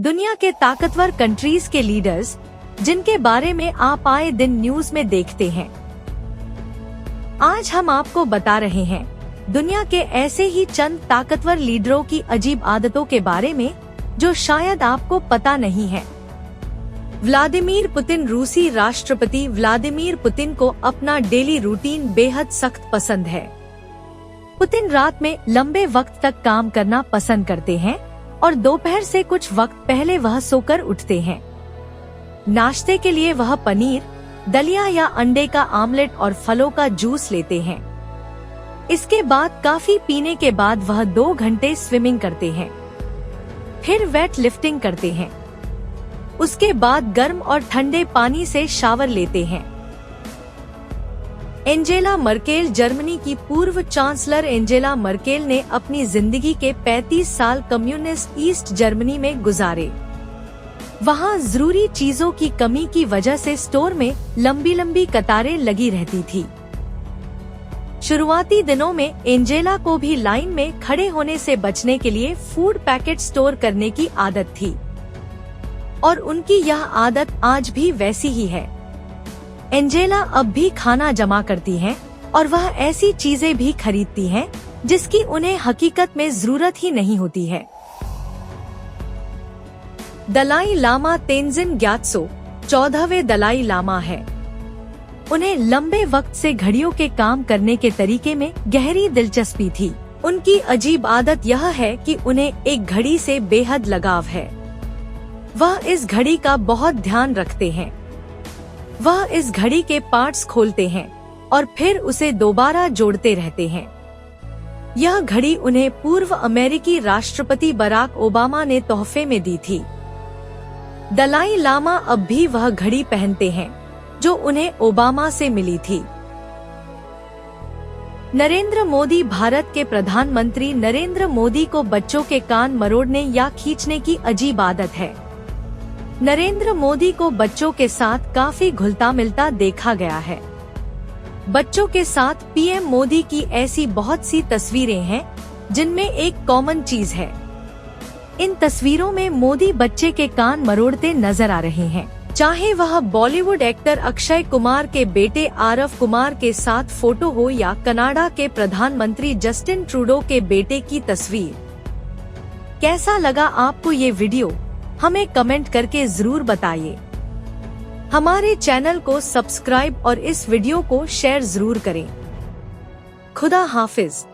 दुनिया के ताकतवर कंट्रीज के लीडर्स जिनके बारे में आप आए दिन न्यूज में देखते हैं। आज हम आपको बता रहे हैं दुनिया के ऐसे ही चंद ताकतवर लीडरों की अजीब आदतों के बारे में जो शायद आपको पता नहीं है। Vladimir Putin. रूसी राष्ट्रपति व्लादिमीर पुतिन को अपना डेली रूटीन बेहद सख्त पसंद है। पुतिन रात में लंबे वक्त तक काम करना पसंद करते हैं और दोपहर से कुछ वक्त पहले वह सोकर उठते हैं। नाश्ते के लिए वह पनीर, दलिया या अंडे का आमलेट और फलों का जूस लेते हैं। इसके बाद काफी पीने के बाद वह 2 घंटे स्विमिंग करते हैं, फिर वेट लिफ्टिंग करते हैं। उसके बाद गर्म और ठंडे पानी से शावर लेते हैं। Angela Merkel. जर्मनी की पूर्व चांसलर एंजेला मर्केल ने अपनी जिंदगी के 35 साल कम्युनिस्ट ईस्ट जर्मनी में गुजारे। वहां जरूरी चीजों की कमी की वजह से स्टोर में लंबी लंबी कतारें लगी रहती थी। शुरुआती दिनों में एंजेला को भी लाइन में खड़े होने से बचने के लिए फूड पैकेट स्टोर करने की आदत थी और उनकी यह आदत आज भी वैसी ही है। एंजेला अब भी खाना जमा करती हैं और वह ऐसी चीजें भी खरीदती हैं जिसकी उन्हें हकीकत में जरूरत ही नहीं होती है। दलाई लामा। तेंजिन ग्यात्सो 14वें दलाई लामा है। उन्हें लंबे वक्त से घड़ियों के काम करने के तरीके में गहरी दिलचस्पी थी। उनकी अजीब आदत यह है कि उन्हें एक घड़ी से बेहद लगाव है। वह इस घड़ी का बहुत ध्यान रखते हैं। वह इस घड़ी के पार्ट्स खोलते हैं और फिर उसे दोबारा जोड़ते रहते हैं। यह घड़ी उन्हें पूर्व अमेरिकी राष्ट्रपति बराक ओबामा ने तोहफे में दी थी। दलाई लामा अब भी वह घड़ी पहनते हैं जो उन्हें ओबामा से मिली थी। नरेंद्र मोदी। भारत के प्रधानमंत्री नरेंद्र मोदी को बच्चों के कान मरोड़ने या खींचने की अजीब आदत है। नरेंद्र मोदी को बच्चों के साथ काफी घुलता मिलता देखा गया है। बच्चों के साथ पीएम मोदी की ऐसी बहुत सी तस्वीरें हैं जिनमें एक कॉमन चीज है। इन तस्वीरों में मोदी बच्चे के कान मरोड़ते नजर आ रहे हैं, चाहे वह बॉलीवुड एक्टर अक्षय कुमार के बेटे आरव कुमार के साथ फोटो हो या कनाडा के प्रधानमंत्री जस्टिन ट्रूडो के बेटे की तस्वीर। कैसा लगा आपको ये वीडियो? हमें कमेंट करके जरूर बताइए। हमारे चैनल को सब्सक्राइब और इस वीडियो को शेयर जरूर करें। खुदा हाफिज।